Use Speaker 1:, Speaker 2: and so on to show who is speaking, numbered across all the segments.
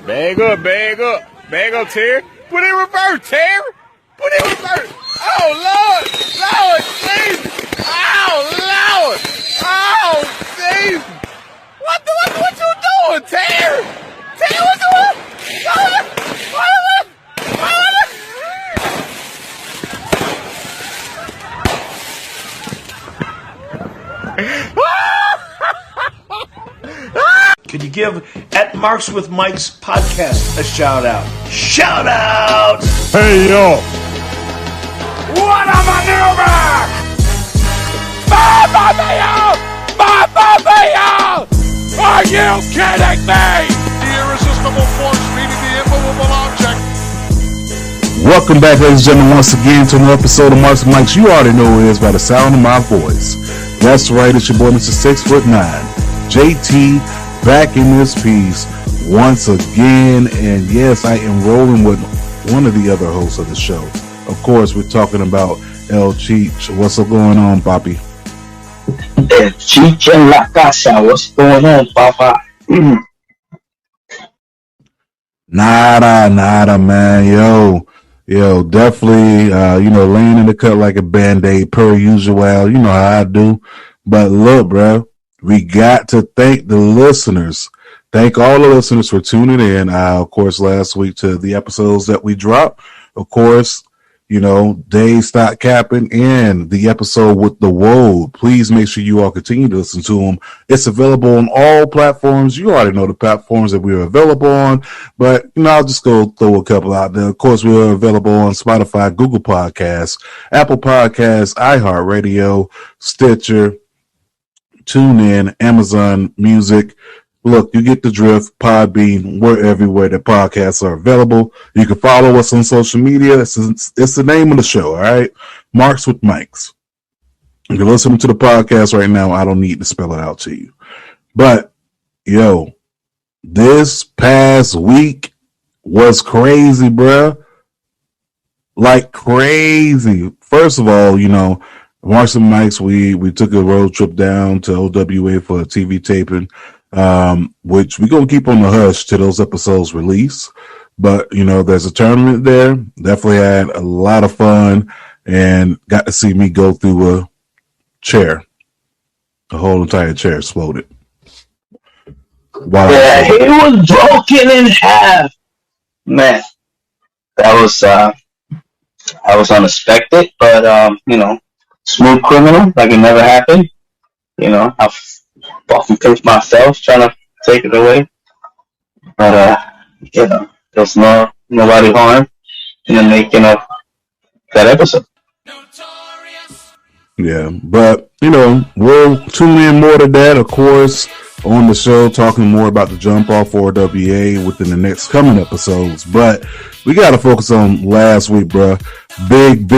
Speaker 1: Bag up, Terry. Put it in reverse, Terry. Put it in reverse. Oh, Lord, Jesus. Oh, Lord. Oh, Jesus. What you doing, Terry? Terry, what you doing?
Speaker 2: Could you give at Marks with Mike's podcast a shout out? Shout out!
Speaker 1: Hey, yo. What am I doing back? Bobby! Are you kidding me?
Speaker 3: The irresistible force meeting the immovable object.
Speaker 4: Welcome back, ladies and gentlemen, once again to another episode of Marks with Mike's. You already know who it is by the sound of my voice. That's right, it's your boy, Mr. 6'9", JT, back in this piece once again. And yes, I am rolling with one of the other hosts of the show. Of course, we're talking about ELCheech. What's up going on, Bobby?
Speaker 5: ELCheech en la casa. What's going on, Papa?
Speaker 4: Nada, man. Yo, definitely, laying in the cut like a Band-Aid per usual. You know how I do. But look, bro, we got to thank the listeners. Thank all the listeners for tuning in. Of course, last week to the episodes that we dropped. Of course, days stop capping and the episode with the Woad. Please make sure you all continue to listen to them. It's available on all platforms. You already know the platforms that we're available on, but I'll just go throw a couple out there. Of course, we're available on Spotify, Google Podcasts, Apple Podcasts, iHeartRadio, Stitcher, TuneIn, Amazon Music. Look, you get the drift. Podbean, we're everywhere that podcasts are available. You can follow us on social media. It's the name of the show, all right? Marks with Mikes. If you're listening to the podcast right now, I don't need to spell it out to you. But, this past week was crazy, bruh. Like crazy. First of all, Marks and Mikes, we took a road trip down to OWA for a TV taping. Which we're going to keep on the hush till those episodes release. But, there's a tournament there. Definitely had a lot of fun and got to see me go through a chair. The whole entire chair exploded.
Speaker 5: Wow. Yeah, he was broken in half. Man, that was unexpected, but, smooth criminal, like it never happened. I fucking pinched myself trying to take it away, but there's nobody harmed in the making of that episode.
Speaker 4: Yeah, but we'll tune in more to that, of course, on the show, talking more about the jump off for WA within the next coming episodes. But we got to focus on last week, bruh. Big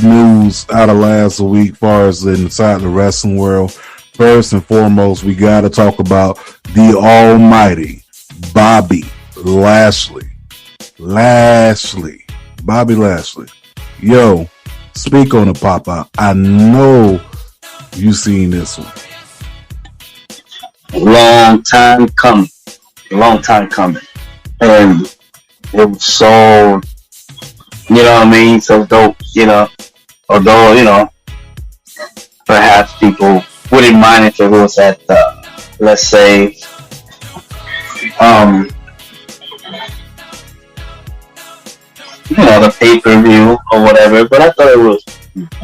Speaker 4: news out of last week, as far as inside the wrestling world. First and foremost, we got to talk about the almighty Bobby Lashley. Bobby Lashley. Yo, speak on it, Papa. I know you seen this one.
Speaker 5: Long time coming. And it was so, so dope, although, perhaps people wouldn't mind if it was at, let's say, the pay-per-view or whatever, but I thought it was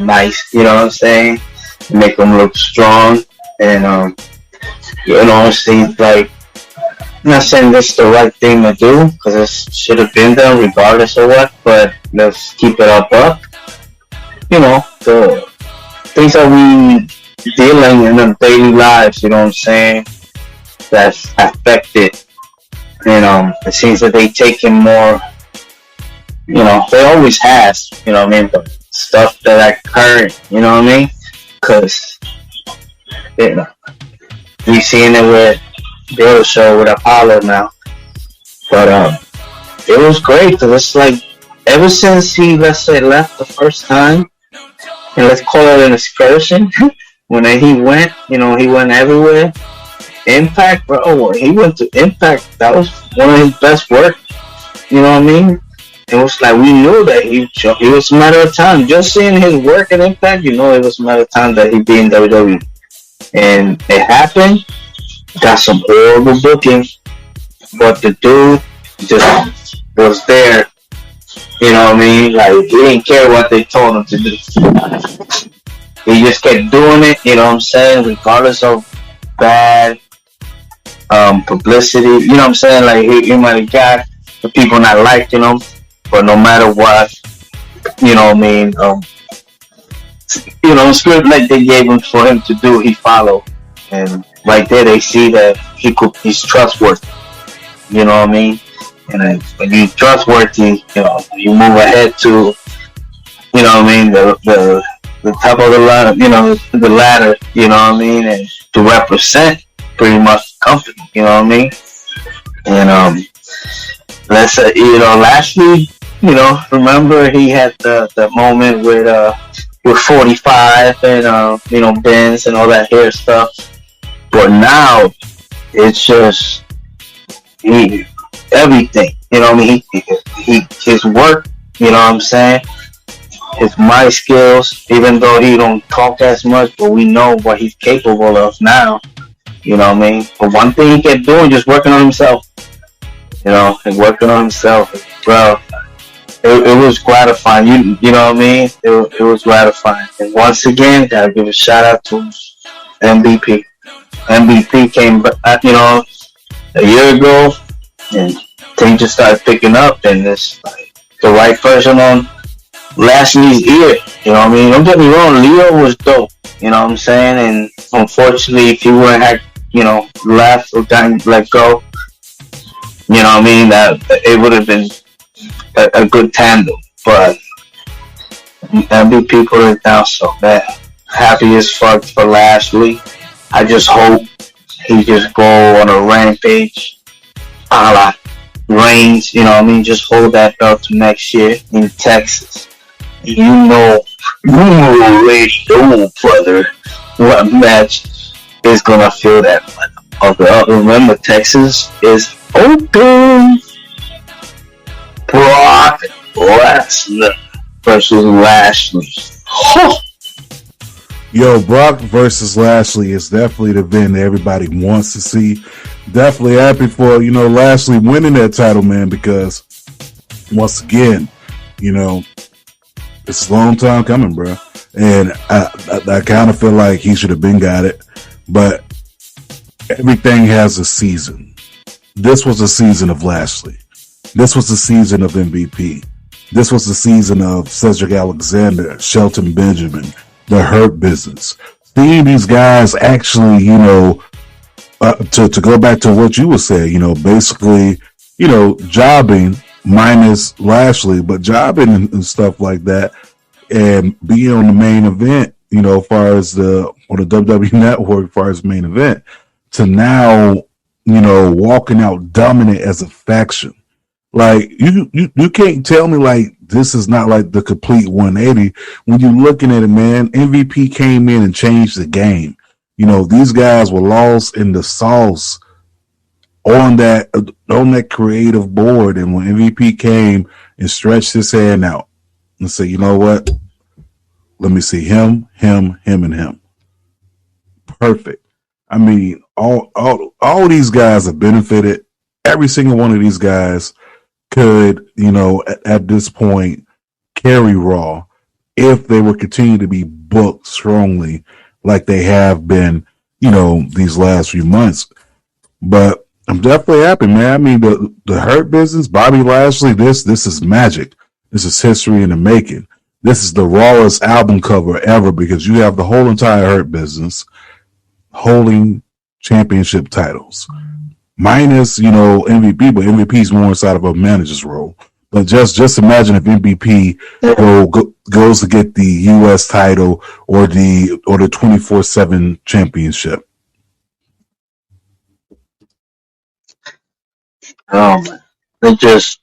Speaker 5: nice, make them look strong, and, it seems like, I'm not saying this is the right thing to do, because it should have been done regardless of what, but let's keep it up. The things that we dealing in our daily lives, that's affected. It seems that they taking more, they always has, the stuff that occurred, because, we've seen it with the other show with Apollo now. But, it was great, because it's like, ever since he, let's say, left the first time, and let's call it an excursion, when he went, he went everywhere. Impact, bro. When he went to Impact, that was one of his best work. You know what I mean? It was like we knew that it was a matter of time. Just seeing his work and Impact, you know, it was a matter of time that he'd be in WWE. And it happened. Got some horrible booking, but the dude just was there. You know what I mean? Like he didn't care what they told him to do. He just kept doing it. You know what I'm saying? Regardless of bad publicity. You know what I'm saying? Like he might have got the people not liking him, but no matter what, you know what I mean? Script like they gave him for him to do, he followed. And right there they see that he's trustworthy. You know what I mean? And when you're trustworthy, you know, you move ahead to, you know what I mean, the top of the ladder, you know, the ladder, you know what I mean, and to represent pretty much the company, you know what I mean? And let's say, you know, Lashley, you know, remember he had the moment with 45 and you know, Benz and all that hair stuff. But now it's just everything. You know what I mean? He his work, you know what I'm saying? His mic skills, even though he don't talk as much, but we know what he's capable of now. You know what I mean? But one thing he kept doing, just working on himself. You know, and working on himself, bro. It was gratifying. You know what I mean? It was gratifying. And once again, gotta give a shout out to MVP. MVP came, you know, a year ago, and things just started picking up, and it's like the right person on Lashley's ear. You know what I mean? Don't get me wrong, Leo was dope. You know what I'm saying? And unfortunately, if he wouldn't have, you know, left or gotten let go, you know what I mean, that it would have been a good tandem. But MVP put it down, so man, happy as fuck for Lashley. I just hope he just go on a rampage, a la Reigns. You know what I mean? Just hold that belt to next year in Texas. You already know, brother, what match is gonna feel that. Remember, Texas is open. Brock Lesnar versus Lashley.
Speaker 4: Yo, Brock versus Lashley is definitely the event that everybody wants to see. Definitely happy for, you know, Lashley winning that title, man, because once again, you know, it's a long time coming, bro. And I kind of feel like he should have been got it, but everything has a season. This was a season of Lashley. This was the season of MVP. This was the season of Cedric Alexander, Shelton Benjamin, the Hurt Business. Seeing these guys actually, you know, to go back to what you were saying, you know, basically, you know, jobbing minus Lashley, but jobbing and stuff like that, and being on the main event, you know, as far as on the WWE Network, as far as main event, to now, you know, walking out dominant as a faction. Like you can't tell me like this is not like the complete 180. When you're looking at it, man, MVP came in and changed the game. You know, these guys were lost in the sauce on that creative board, and when MVP came and stretched his hand out and said, you know what? Let me see him, and him. Perfect. I mean, all these guys have benefited. Every single one of these guys could, you know, at this point, carry Raw if they would continue to be booked strongly like they have been, you know, these last few months. But I'm definitely happy, man. I mean, the Hurt Business, Bobby Lashley, this is magic. This is history in the making. This is the rawest album cover ever, because you have the whole entire Hurt Business holding championship titles. Minus, you know, MVP, but MVP's more inside of a manager's role. But just imagine if MVP goes to get the U.S. title or the 24/7 championship.
Speaker 5: They're just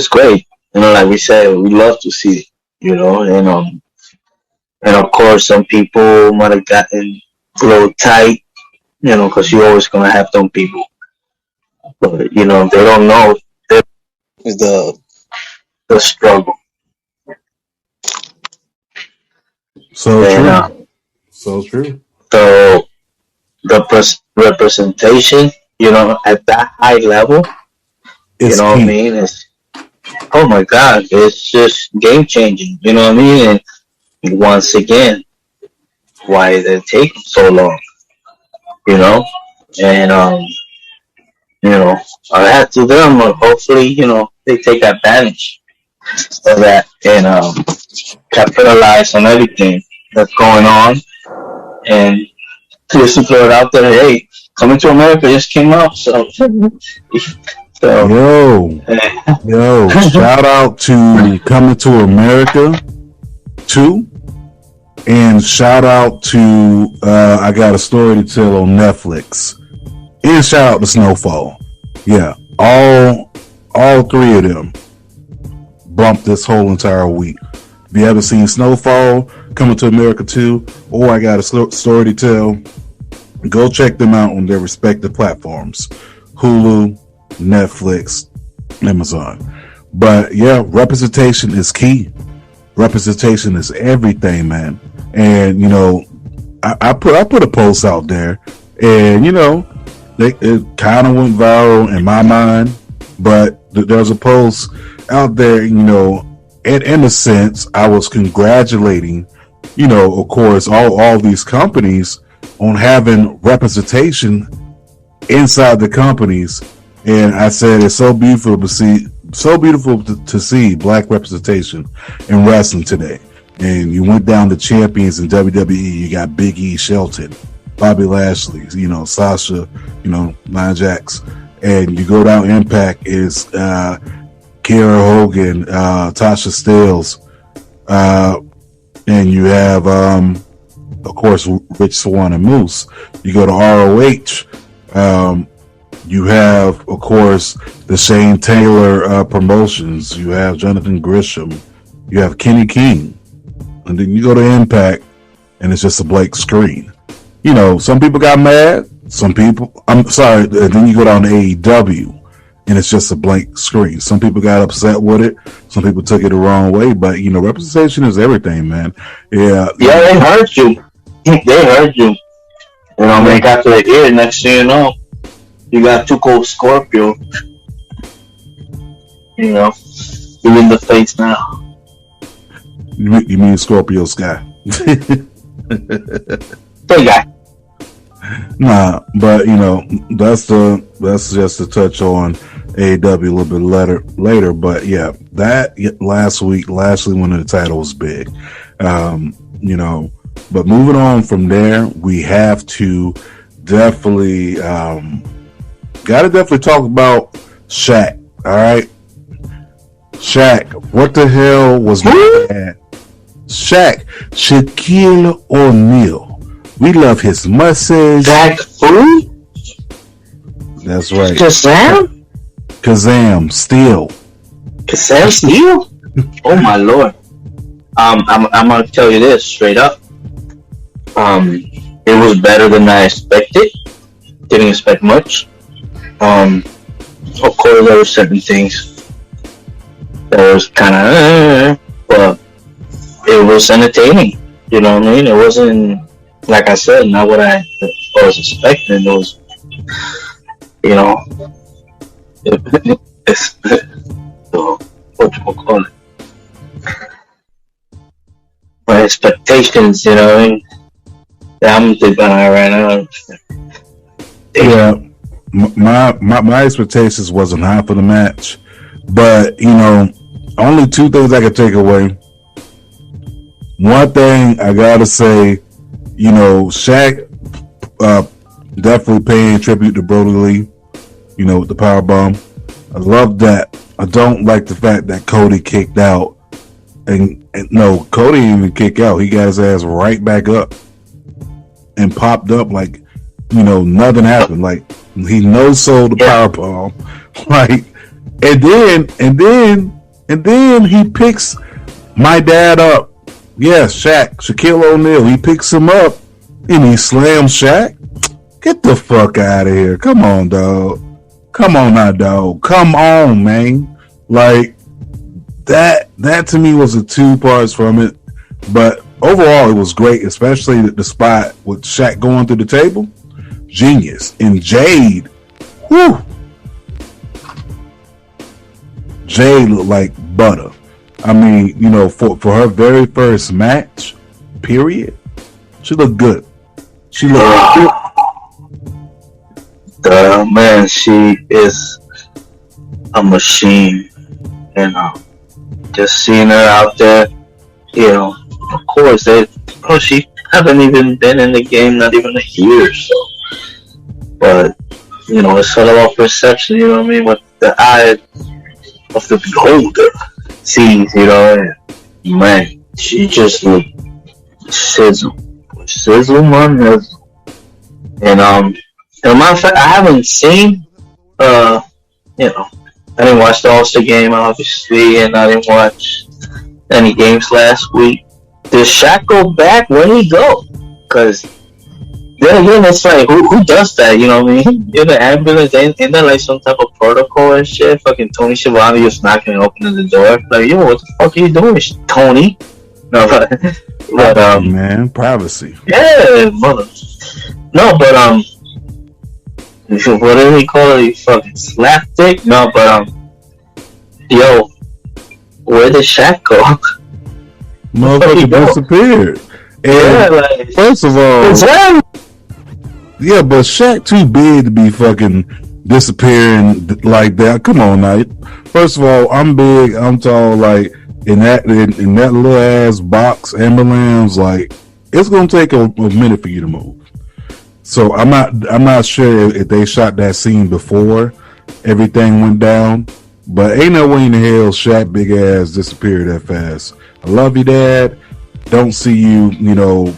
Speaker 5: great. You know, like we said, we love to see it. You know, and of course, some people might have gotten a little tight, because you're always gonna have them people. But they don't know that is the struggle.
Speaker 4: So true. So true.
Speaker 5: So the representation, at that high level,
Speaker 4: It's
Speaker 5: what I mean? Oh my God, it's just game changing. You know what I mean? And once again, why is it taking so long? And I had to them. Hopefully, they take advantage of that and capitalize on everything that's going on. And just to throw it out there, hey, Coming to America just came out, so.
Speaker 4: Yo, shout out to Coming to America 2, and shout out to I Got a Story to Tell on Netflix, and shout out to Snowfall. Yeah, all three of them bumped this whole entire week. If you haven't seen Snowfall, Coming to America 2, or I Got a Story to Tell, go check them out on their respective platforms: Hulu, Netflix, Amazon. But yeah, representation is key. Representation is everything, man. And I put a post out there, and it kind of went viral in my mind. But there's a post out there, in a sense, I was congratulating, of course, all these companies on having representation inside the companies. And I said it's so beautiful to see black representation in wrestling today. And you went down to champions in WWE. You got Big E, Shelton, Bobby Lashley, Sasha, Nia Jax. And you go down Impact is Kiera Hogan, Tasha Steelz, and you have of course Rich Swann and Moose. You go to ROH. You have, of course, the Shane Taylor promotions. You have Jonathan Grisham. You have Kenny King. And then you go to Impact, and it's just a blank screen. Some people got mad. And then you go down to AEW, and it's just a blank screen. Some people got upset with it. Some people took it the wrong way. But, representation is everything, man. Yeah.
Speaker 5: Yeah, they heard you. They heard you. They got to the ear. Next thing you know, you got Too Cold Scorpio. You're in the face now.
Speaker 4: You mean Scorpio Sky?
Speaker 5: Big guy.
Speaker 4: Nah, but that's just a touch on AEW a little bit later. But yeah, that last week, Lashley winning the title was big. But moving on from there, we have to definitely gotta talk about Shaq. All right, Shaq. What the hell was that? Shaq, Shaquille O'Neal. We love his mustache.
Speaker 5: Shaq who?
Speaker 4: That's right.
Speaker 5: Kazam?
Speaker 4: Kazam Steel.
Speaker 5: Kazam Steel? Oh my lord. I'm gonna tell you this straight up. It was better than I expected. Didn't expect much. Of course, there were certain things that was kind of, but it was entertaining. You know what I mean? It wasn't, like I said, not what I was expecting. It was, it's what you call it. My expectations, what I mean? I'm thinking right now.
Speaker 4: Yeah, my expectations wasn't high for the match, but only two things I could take away. One thing I gotta say, Shaq definitely paying tribute to Brody Lee, with the power bomb. I love that. I don't like the fact that Cody kicked out, and no, Cody didn't even kick out. He got his ass right back up and popped up like, nothing happened. Like he no-sold the power bomb, like, and then he picks my dad up. Yes, Shaquille O'Neal. He picks him up and he slams Shaq. Get the fuck out of here. Come on, dog. Come on now, dog. Come on, man. Like, that to me was the two parts from it. But overall, it was great, especially the spot with Shaq going through the table. Genius. And Jade, whew. Jade looked like butter. I mean, you know, for her very first match, period, she looked good. She looked good.
Speaker 5: Man, she is a machine. You know, just seeing her out there, you know, of course, she haven't even been in the game, not even a year or so. But, you know, it's all about perception, you know what I mean? What the eye of the beholder sees, you know, and man, she just looked sizzle, man. And as a matter of fact, I haven't seen, you know, I didn't watch the All-Star game, obviously, and I didn't watch any games last week. Did Shaq go back? Where did he go? Because then again, it's like, who does that? You know what I mean? In the ambulance, ain't there like some type of protocol and shit? Fucking Tony Schiavone just knocking and opening the door. Like, yo, what the fuck are you doing, Tony? No, but
Speaker 4: man, privacy.
Speaker 5: Yeah, mother. No, but what do we call it? You fucking slapdick? No, but yo, where did Shaq go?
Speaker 4: Motherfucker disappeared. And
Speaker 5: yeah, like,
Speaker 4: first of all, yeah, but Shaq too big to be fucking disappearing like that. Come on now. First of all, I'm big, I'm tall, like in that little ass box ambulance, like it's gonna take a minute for you to move. So I'm not sure if they shot that scene before everything went down, but ain't no way in the hell Shaq big ass disappeared that fast. I love you, Dad. Don't see you, you know,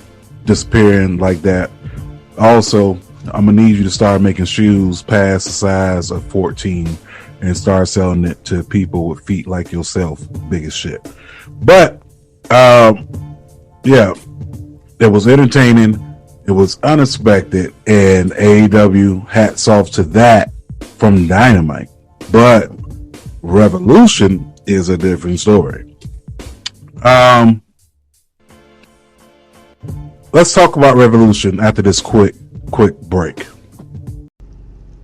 Speaker 4: disappearing like that. Also, I'm gonna need you to start making shoes past the size of 14 and start selling it to people with feet like yourself. Big as shit. But yeah, it was entertaining. It was unexpected, and AEW hats off to that from Dynamite. But Revolution is a different story. Let's talk about Revolution after this quick break.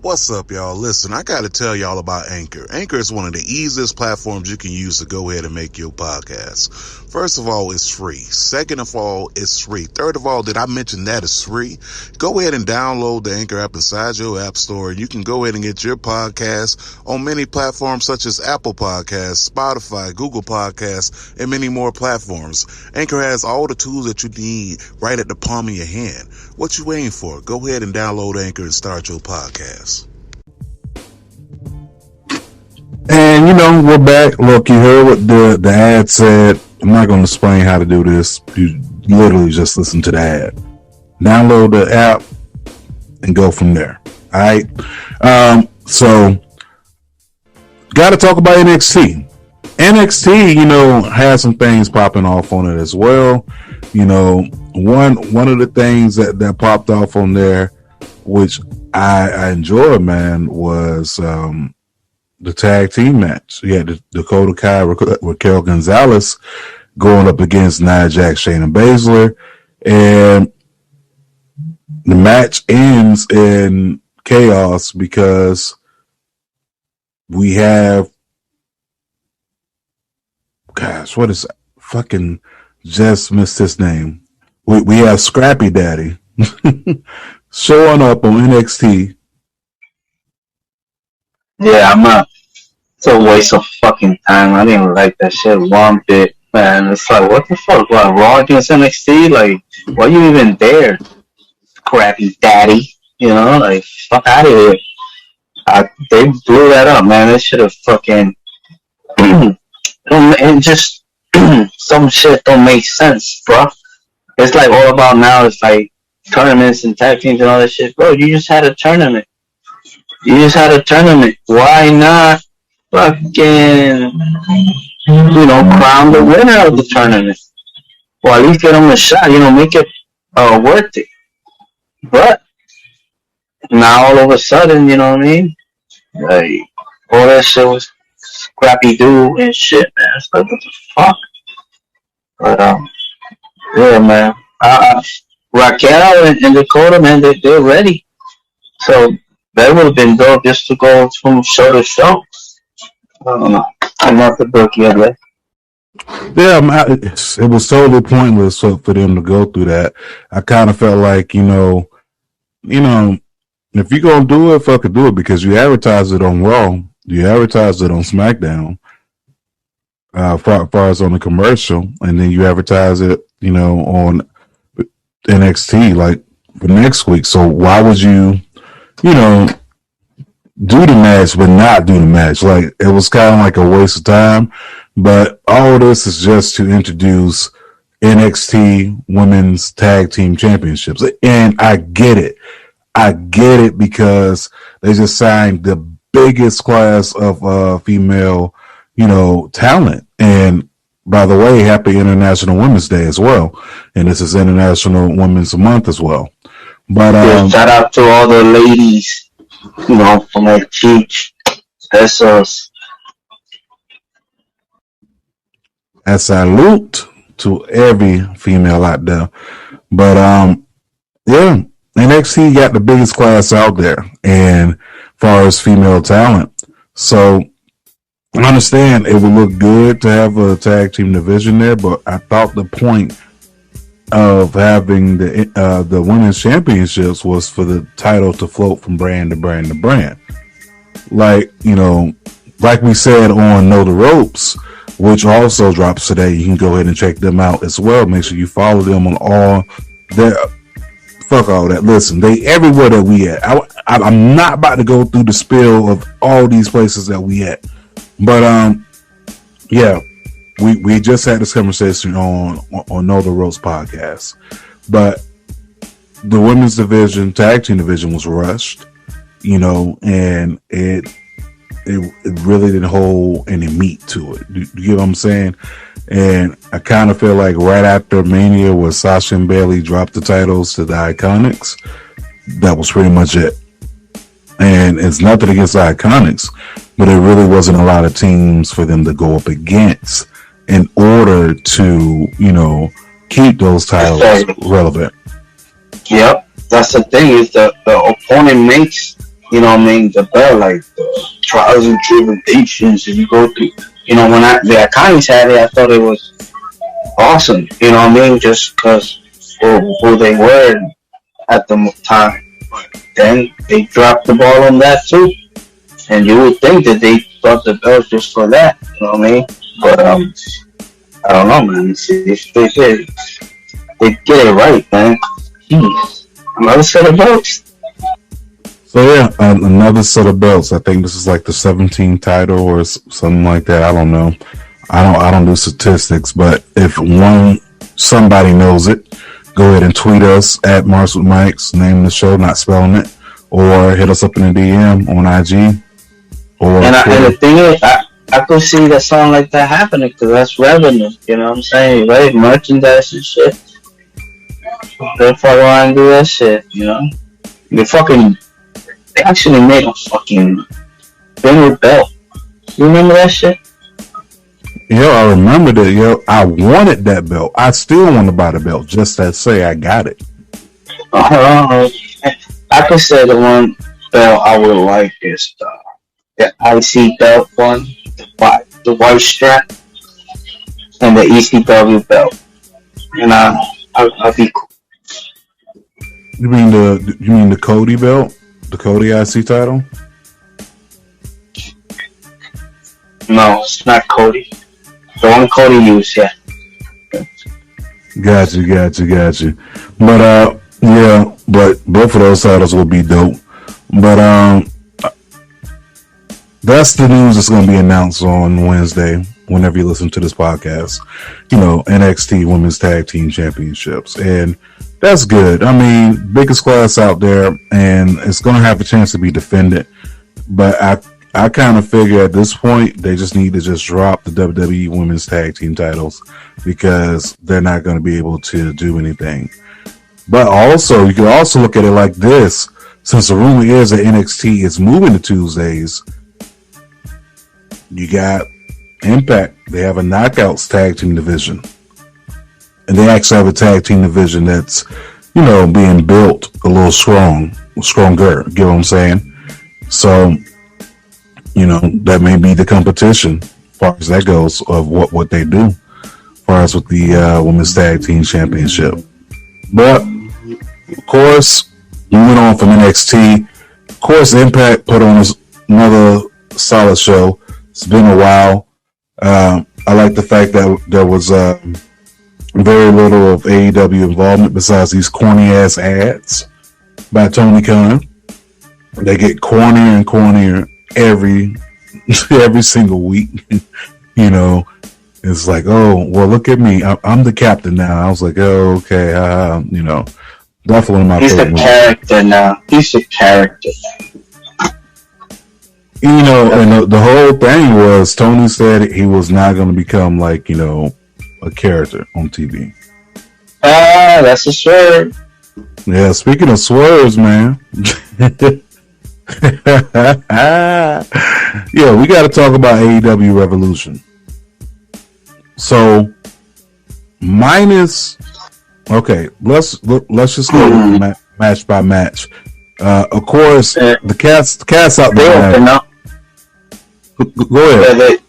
Speaker 6: What's up, y'all? Listen, I gotta tell y'all about Anchor. Anchor is one of the easiest platforms you can use to go ahead and make your podcast. First of all, it's free. Second of all, it's free. Third of all, did I mention that it's free? Go ahead and download the Anchor app inside your app store. You can go ahead and get your podcast on many platforms such as Apple Podcasts, Spotify, Google Podcasts, and many more platforms. Anchor has all the tools that you need right at the palm of your hand. What you waiting for? Go ahead and download Anchor and start your podcast.
Speaker 4: And, you know, we're back. Look, you heard what the ad said. I'm not going to explain how to do this. You literally just listen to the ad. Download the app and go from there. All right. So, got to talk about NXT. NXT, you know, has some things popping off on it as well. You know, one of the things that popped off on there, which I enjoyed, man, was the tag team match. You had Dakota Kai, Raquel Gonzalez going up against Nia Jax, Shayna Baszler, and the match ends in chaos because we have, gosh, what is that? Fucking just missed his name. We have Scrappy Daddy showing up on NXT.
Speaker 5: Yeah, I'm not. It's a waste of fucking time. I didn't like that shit one bit, man. It's like, what the fuck? What, Raw against NXT? Like, why you even there? Crappy daddy. You know, like, fuck out of here. They blew that up, man. They should have fucking. And just some shit don't make sense, bro. It's like all about now. It's like tournaments and tag teams and all that shit, bro. You just had a tournament. Why not fucking, you know, crown the winner of the tournament? Or at least get them a shot, you know, make it worth it. But now all of a sudden, you know what I mean? Like, all that shit was scrappy doo and shit, man. It's like, what the fuck? But, yeah, man. Raquel and Dakota, man, they're ready. So that would have been dope just to go from show to show. I don't know. I'm not the book yet, right?
Speaker 4: Yeah, it was totally pointless for them to go through that. I kind of felt like, you know, if you're going to do it, fucking do it, because you advertised it on Raw. You advertised it on SmackDown, far as on the commercial, and then you advertise it, you know, on NXT, like, for next week. So why would you, you know, do the match but not do the match? Like, it was kind of like a waste of time. But all this is just to introduce NXT Women's Tag Team Championships. And I get it. Because they just signed the biggest class of female, you know, talent. And by the way, happy International Women's Day as well. And this is International Women's Month as well. But
Speaker 5: shout out to all the ladies, you know, from like Cheech, Essos.
Speaker 4: A salute to every female out there. But yeah, NXT got the biggest class out there, and as far as female talent. So I understand it would look good to have a tag team division there, but I thought the point of having the women's championships was for the title to float from brand to brand to brand. Like, you know, like we said on Know the Ropes, which also drops today. You can go ahead and check them out as well. Make sure you follow them on all their, fuck all that. Listen, they everywhere that we at. I'm not about to go through the spill of all these places that we at. But yeah, we just had this conversation on Know the Ropes podcast. But the women's division, tag team division was rushed, you know, and it really didn't hold any meat to it. You get what I'm saying? And I kind of feel like right after Mania, where Sasha and Bayley dropped the titles to the Iconics, that was pretty much it. And it's nothing against the Iconics, but there really wasn't a lot of teams for them to go up against in order to, you know, keep those titles relevant.
Speaker 5: Yep, that's the thing, is the opponent makes, you know what I mean, the belt, like the trials and tribulations, and you go through, you know, when the Iconics had it, I thought it was awesome, you know what I mean, just because who they were at the time. But then they dropped the ball on that too, and you would think that they brought the belt just for that, you know what I mean, but I don't know, man. They get it right, man. Jeez. Another set of belts.
Speaker 4: So yeah, another set of belts. I think this is like the 17th title or something like that. I don't know. I don't do statistics, but if somebody knows it, go ahead and tweet us at Mars with Mike's, name the show, not spelling it, or hit us up in the DM on IG.
Speaker 5: And the thing is, I could see that something like that happening, because that's revenue. You know what I'm saying? Right? Merchandise and shit. They fuck around and do that shit. You know? They actually made a fucking Bennett belt. You remember that shit?
Speaker 4: Yo, I remember that. Yo, I wanted that belt. I still want to buy the belt, just to say I got it.
Speaker 5: I could say the one belt I would like is the IC belt one, the white strap, and the ECW belt. And I'll be cool.
Speaker 4: You mean the Cody belt? The Cody IC title?
Speaker 5: No, it's not Cody. The one Cody used, yeah.
Speaker 4: Got you. But yeah, but both of those titles will be dope. But that's the news that's going to be announced on Wednesday. Whenever you listen to this podcast, you know, NXT Women's Tag Team Championships, and that's good. I mean, biggest class out there, and it's going to have a chance to be defended. But I kind of figure at this point they just need to just drop the WWE Women's Tag Team titles, because they're not going to be able to do anything. But also, you can also look at it like this. Since the rumor is that NXT is moving to Tuesdays, you got Impact. They have a Knockouts tag team division. And they actually have a tag team division that's, being built a little stronger. You get what I'm saying? So, that may be the competition as far as that goes of what they do as far as with the Women's Tag Team Championship. But, of course, we went on from NXT. Of course, Impact put on another solid show. It's been a while. I like the fact that there was very little of AEW involvement besides these corny-ass ads by Tony Khan. They get cornier and cornier every single week. It's like, oh, well, look at me. I'm the captain now. I was like, oh, okay. Definitely my
Speaker 5: He's the character now. He's the character.
Speaker 4: And the whole thing was Tony said he was not going to become like, a character on TV.
Speaker 5: That's a swerve.
Speaker 4: Yeah, speaking of swerves, man. Yeah, we got to talk about AEW Revolution. So, okay, let's just go match by match. Of course, the cats out there. Go ahead.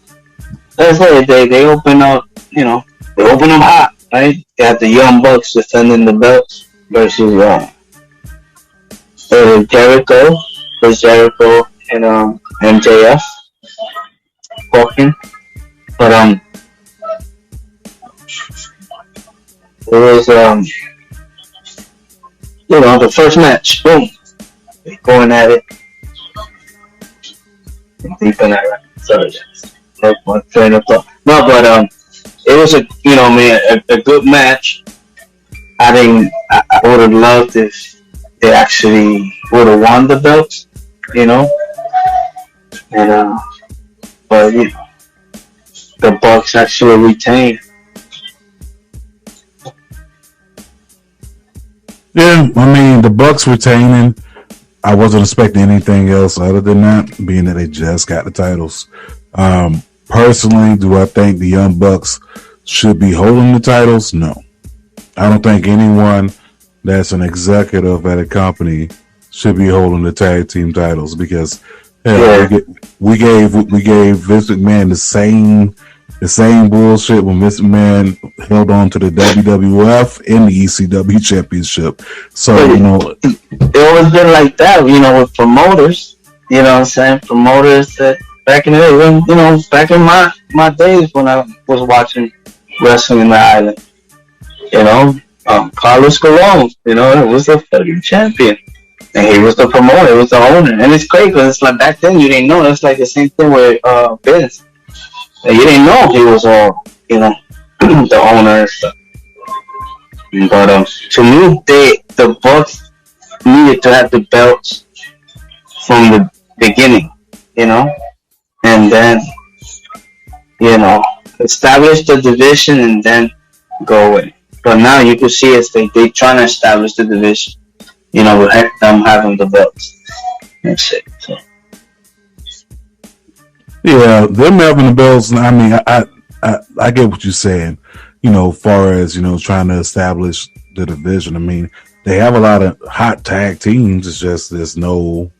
Speaker 5: They open up, they open them hot, right? They have the Young Bucks defending the belts versus Jericho and MJF walking. But it was the first match, boom, they going at it. Deep in that, right? Sorry, my train of thought. No, but it was a good match. I would have loved if they actually would have won the belts, and but the Bucks actually retained.
Speaker 4: Yeah, I mean the Bucks retaining. I wasn't expecting anything else other than that, being that they just got the titles. Personally, do I think the Young Bucks should be holding the titles? No. I don't think anyone that's an executive at a company should be holding the tag team titles because we gave Vince McMahon the same bullshit when Vince McMahon held on to the WWF and the ECW championship. So,
Speaker 5: it always been like that, with promoters, what I'm saying? Promoters that back in the day, when, back in my days when I was watching wrestling in the island, Carlos Colon, was the fucking champion. And he was the promoter, he was the owner. And it's crazy because it's like back then you didn't know. It's like the same thing with Vince. You didn't know he was all, the owner and stuff. But to me, the Bucks needed to have the belts from the beginning, and then, establish the division and then go away. But now you can see it's they trying to establish the division, with them having the belts. That's it. So.
Speaker 4: Yeah, them having the belts. I mean, I get what you're saying. Far as trying to establish the division. I mean, they have a lot of hot tag teams. It's just there's no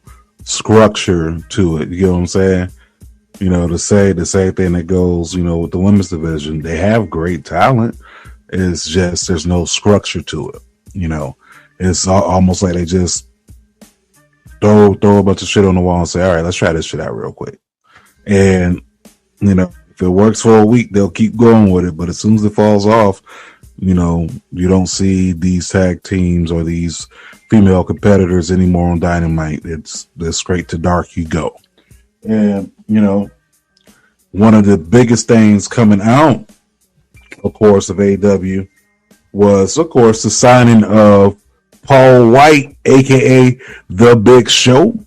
Speaker 4: structure to it. You know what I'm saying? To say the same thing that goes, with the women's division. They have great talent. It's just there's no structure to it. It's almost like they just throw a bunch of shit on the wall and say, all right, let's try this shit out real quick. And, if it works for a week, they'll keep going with it. But as soon as it falls off, you don't see these tag teams or these female competitors anymore on Dynamite. It's straight to dark you go. And, one of the biggest things coming out, of course, of AEW was, of course, the signing of Paul Wight, a.k.a. The Big Show,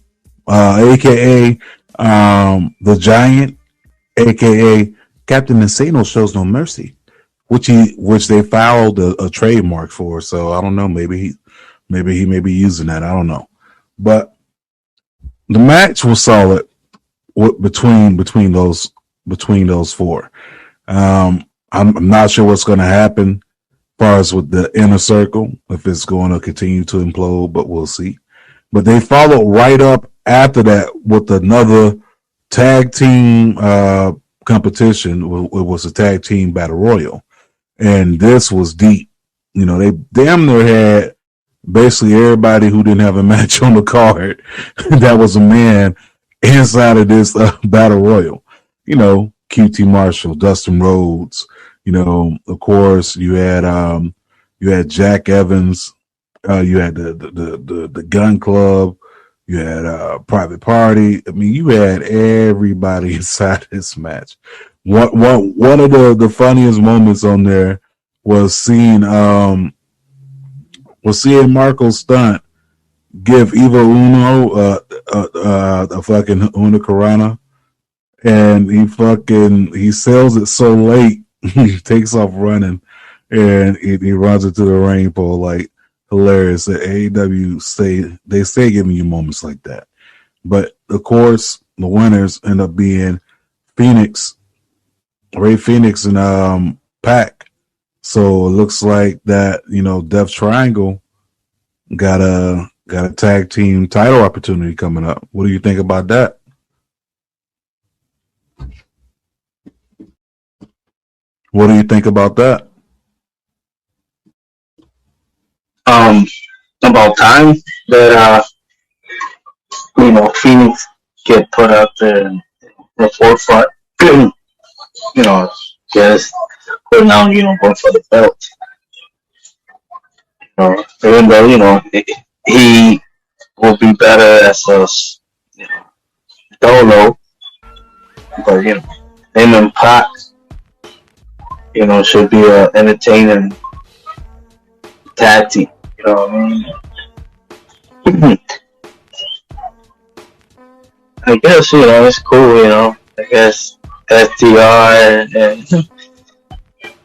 Speaker 4: a.k.a. The Giant, a.k.a. Captain Insano Shows No Mercy, which they filed a trademark for. So I don't know, maybe Maybe he may be using that. I don't know. But the match was solid between those four. I'm not sure what's going to happen as far as with the inner circle, if it's going to continue to implode, but we'll see. But they followed right up after that with another tag team competition. It was a tag team battle royal, and this was deep. You know, they damn near had basically everybody who didn't have a match on the card that was a man inside of this battle royal. You know, QT Marshall, Dustin Rhodes. You know, of course, you had Jack Evans. You had the Gun Club. You had Private Party. I mean, you had everybody inside this match. One of the funniest moments on there was seeing Marco Stunt give Evil Uno a fucking Una Carana, and he sells it so late he takes off running, and he runs into the rain pole. Like, hilarious. The AEW stay giving you moments like that. But of course, the winners end up being Ray Phoenix and Pac. So it looks like that, you know, Death Triangle got a tag team title opportunity coming up. What do you think about that? What do you think about that?
Speaker 5: About time that you know, Phoenix get put up there in the forefront. You know, just putting on, you know, going for the belt. Even though, you know, he will be better as a, you know, solo, but you know, him and Pac, you know, should be an entertaining tag team. You know what I mean? I guess, you know, it's cool, you know. I guess STR and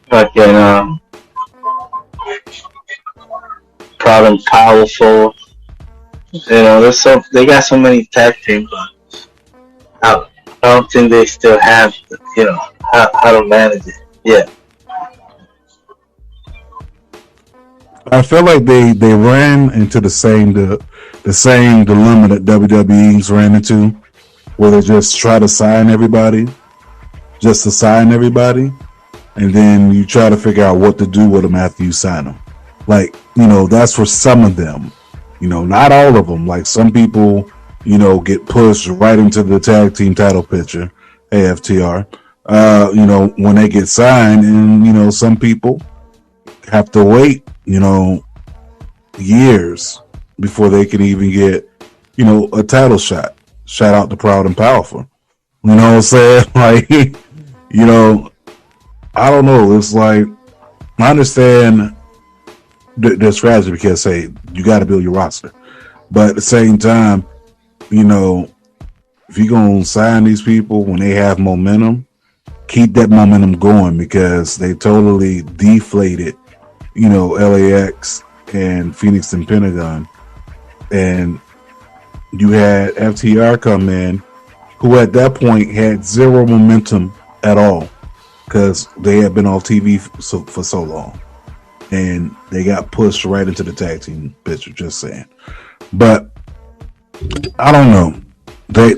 Speaker 5: fucking Proud and Powerful. You know, they got so many tag teams, but I don't think they still have, you know, how to manage it. Yeah.
Speaker 4: I feel like they ran into the same dilemma that WWE's ran into, where they just try to sign everybody, and then you try to figure out what to do with them after you sign them. Like, you know, that's for some of them. You know, not all of them. Like, some people, you know, get pushed right into the tag team title picture, AFTR. You know, when they get signed, and you know, some people have to wait, you know, years before they can even get, you know, a title shot. Shout out to Proud and Powerful. You know what I'm saying? Like, you know, I don't know. It's like, I understand the strategy because, hey, you got to build your roster. But at the same time, you know, if you're going to sign these people when they have momentum, keep that momentum going, because they totally deflated, you know, LAX and Phoenix and Pentagon. And you had FTR come in, who at that point had zero momentum at all, because they had been off TV for so long. And they got pushed right into the tag team picture, just saying. But I don't know. They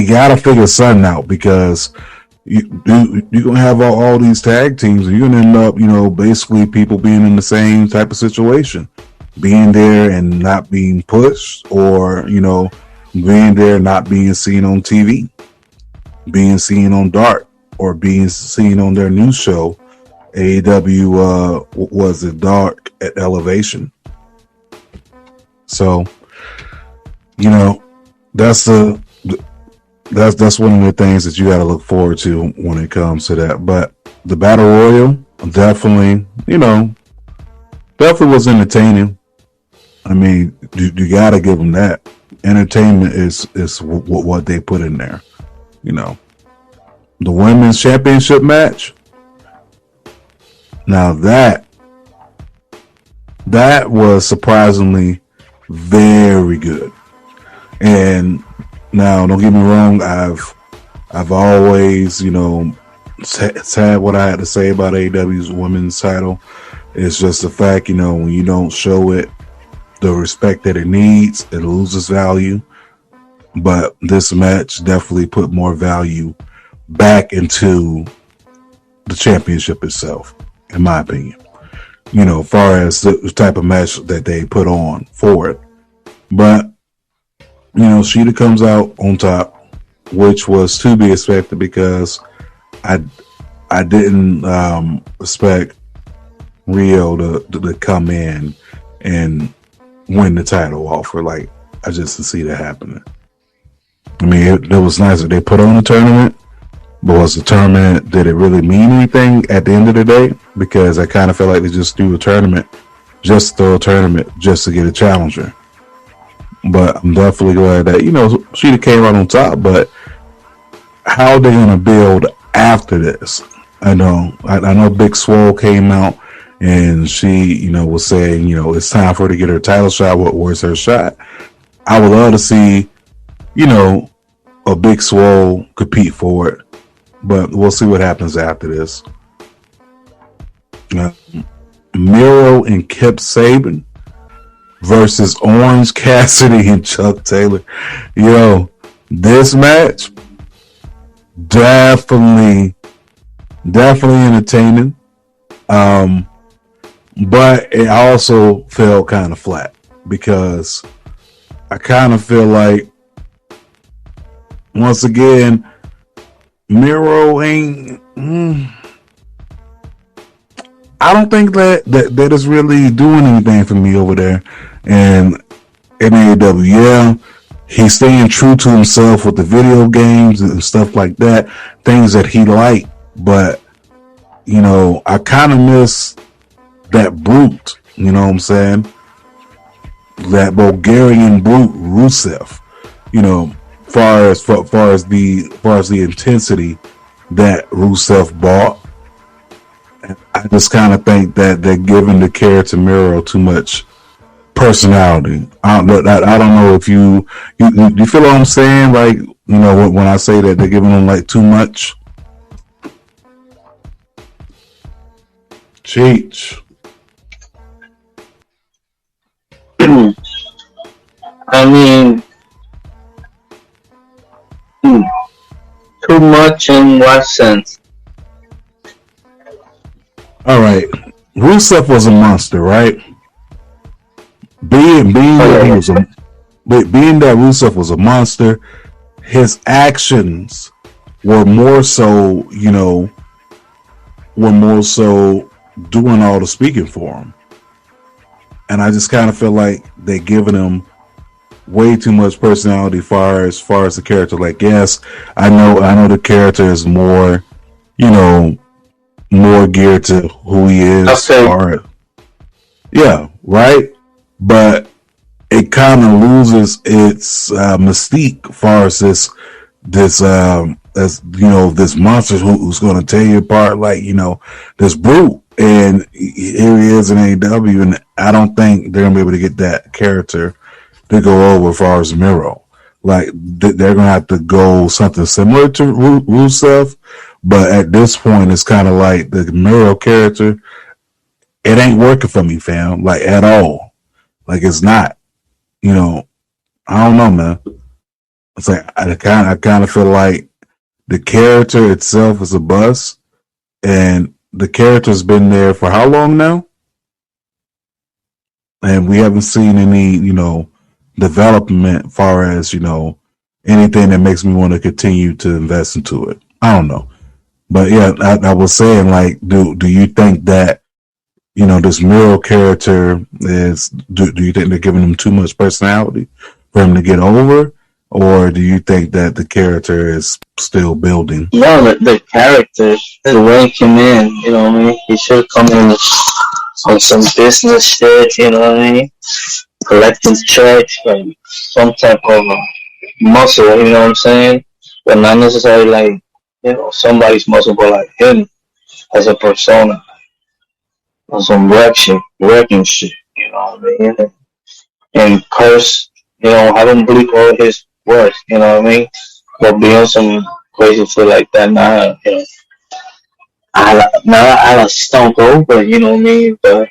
Speaker 4: gotta figure something out, because you're gonna have all these tag teams, and you're gonna end up, you know, basically people being in the same type of situation, being there and not being pushed, or, you know, being there not being seen on TV, being seen on Dark, or being seen on their new show, AEW was it Dark at Elevation. So, you know, that's one of the things that you got to look forward to when it comes to that. But the Battle Royal definitely, you know, was entertaining. I mean, you got to give them that. Entertainment is what they put in there. You know, the women's championship match. Now that that was surprisingly very good. And now, don't get me wrong, I've always, said what I had to say about AEW's women's title. It's just the fact, when you don't show it the respect that it needs, it loses value. But this match definitely put more value back into the championship itself, in my opinion. As far as the type of match that they put on for it. But, Sheeta comes out on top, which was to be expected because I didn't expect Rio to come in and win the title off her. Like, I just didn't see that happening. I mean, it was nice that they put on a tournament, but was the tournament, did it really mean anything at the end of the day? Because I kind of felt like they just threw a tournament, just to get a challenger. But I'm definitely glad that, Sheeta came out on top, but how are they going to build after this? I know Big Swole came out and she, was saying, it's time for her to get her title shot. Where's her shot? I would love to see, a Big Swole compete for it, but we'll see what happens after this. Miro and Kip Sabian versus Orange Cassidy and Chuck Taylor. This match definitely entertaining. But it also felt kind of flat because I kind of feel like, once again, Miro ain't. I don't think that is really doing anything for me over there. And in AEW, yeah, he's staying true to himself with the video games and stuff like that, things that he liked. But, I kind of miss that brute, you know what I'm saying? That Bulgarian brute Rusev, far as the intensity that Rusev brought. I just kind of think that they're giving the character Miro too much personality. I don't know if you feel what I'm saying? Like, when I say that they're giving them like too much. Cheech.
Speaker 5: I mean, too much in what sense? All
Speaker 4: right, Rusev was a monster, right? Being that Rusev was a monster, his actions were more so, doing all the speaking for him. And I just kind of feel like they're giving him way too much personality as far as the character. Like, yes, I know the character is more, more geared to who he is.
Speaker 5: Okay.
Speaker 4: Yeah, right. But it kind of loses its mystique as far as this monster who's going to tear you apart, like, this brute. And here he is in AEW, and I don't think they're going to be able to get that character to go over as far as Miro. Like, they're going to have to go something similar to Rusev, but at this point, it's kind of like the Miro character, it ain't working for me, fam, like, at all. Like, it's not. I don't know, man. It's like, I kind of feel like the character itself is a bust, and the character's been there for how long now? And we haven't seen any, development as far as, anything that makes me want to continue to invest into it. I don't know. But yeah, I was saying, like, do you think that, this Miro character is, do you think they're giving him too much personality for him to get over? Or do you think that the character is still building?
Speaker 5: No, the character, the way he came in, you know what I mean? He should come in on some business shit, you know what I mean? Collecting checks, like some type of muscle, you know what I'm saying? But not necessarily like, somebody's muscle, but like him as a persona. On some wrecking shit. You know what I mean? And curse, have him bleep all his words, you know what I mean? But be on some crazy shit like that, I don't stunk over, you know what I mean? But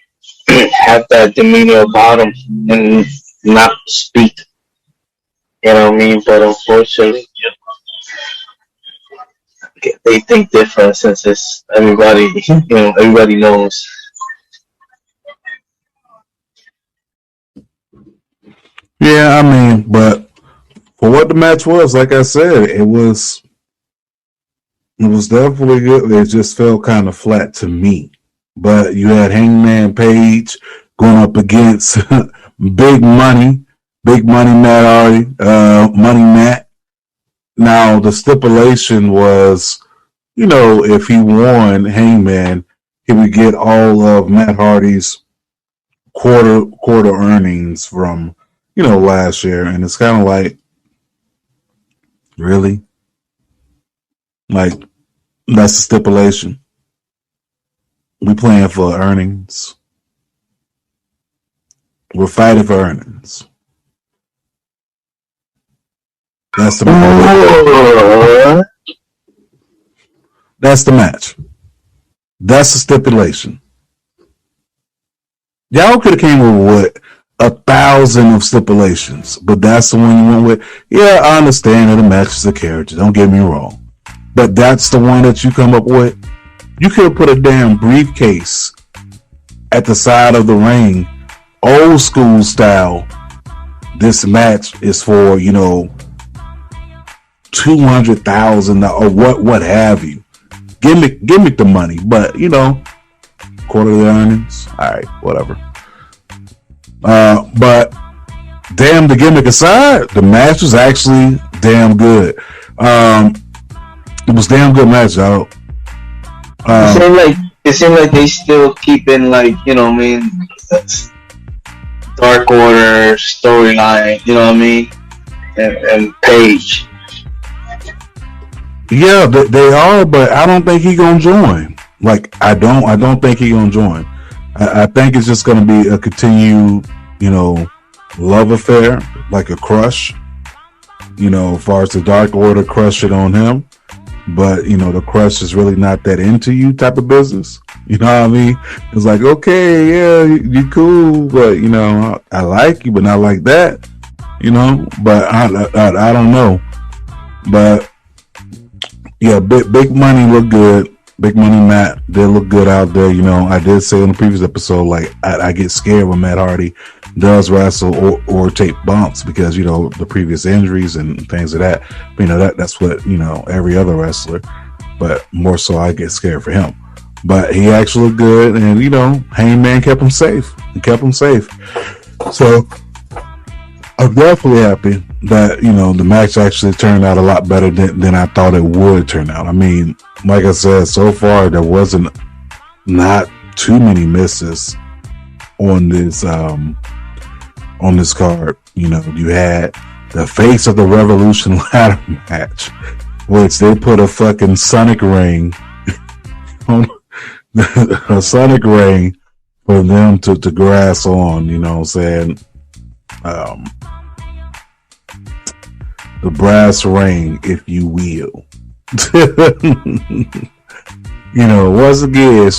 Speaker 5: have that demeanor about him and not speak, you know what I mean? But unfortunately, they think different since it's everybody, everybody knows.
Speaker 4: Yeah, I mean, but for what the match was, like I said, it was definitely good. It just felt kind of flat to me. But you had Hangman Page going up against Big Money Matt Hardy, Money Matt. Now the stipulation was, if he won Hangman, he would get all of Matt Hardy's quarter earnings from last year, and it's kind of like, really, like that's the stipulation. We playing for earnings. We're fighting for earnings. That's the match. That's the match. That's the stipulation. Y'all could have came with 1,000 of stipulations, but that's the one you went with. Yeah, I understand that the match is a character. Don't get me wrong, but that's the one that you come up with. You could have put a damn briefcase at the side of the ring, old school style. This match is for 200,000 or what have you. Gimmick the money, but quarter of the earnings. All right, whatever. But damn, the gimmick aside, the match was actually damn good. It was damn good match, y'all.
Speaker 5: It seemed like they still keeping Dark Order storyline, and Page.
Speaker 4: Yeah, they are, but I don't think he gonna join. Like I don't think he gonna join. I think it's just gonna be a continued, love affair, like a crush. As far as the Dark Order crushing on him. But, the crush is really not that into you type of business. You know what I mean? It's like, okay, yeah, you're cool, but, I like you, but not like that. But I don't know. But, yeah, Big Money looked good. Big Money Matt did look good out there. I did say in the previous episode, like, I get scared when Matt Hardy does wrestle or take bumps because, the previous injuries and things of that. That's what, every other wrestler, but more so I get scared for him. But he actually looked good, and, Hangman kept him safe. So I'm definitely happy that, the match actually turned out a lot better than I thought it would turn out. I mean, like I said, so far there wasn't not too many misses on this card. You had the face of the Revolution ladder match, which they put a fucking Sonic ring on a Sonic ring for them to grass on, what I'm saying? The brass ring, if you will. Once again,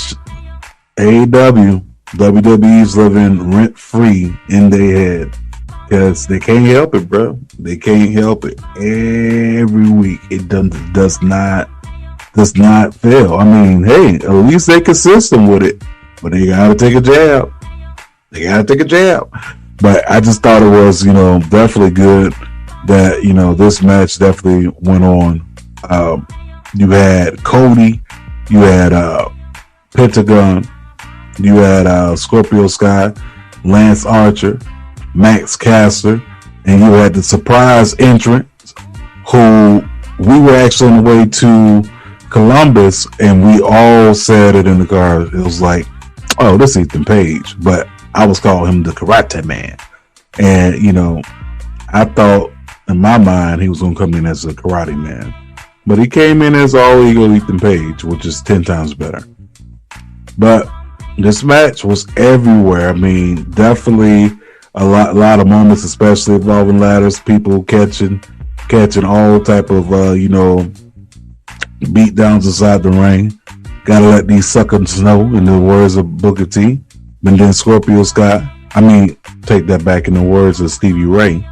Speaker 4: AEW, WWE's living rent free in their head because they can't help it, bro. They can't help it. Every week, it does not fail. I mean, hey, at least they consistent with it, but they gotta take a jab. But I just thought it was, definitely good that this match definitely went on. You had Cody, you had Pentagon, you had Scorpio Sky, Lance Archer, Max Caster, and you had the surprise entrant who we were actually on the way to Columbus, and we all said it in the car. It was like, oh, this is Ethan Page, but I was calling him the Karate Man, and I thought in my mind he was going to come in as a Karate Man. But he came in as All Ego Ethan Page, which is 10 times better. But this match was everywhere. I mean, definitely a lot of moments, especially involving ladders, people catching all type of beat downs inside the ring. Gotta let these suckers know, in the words of Booker T. And then Scorpio Sky. I mean, take that back, in the words of Stevie Ray.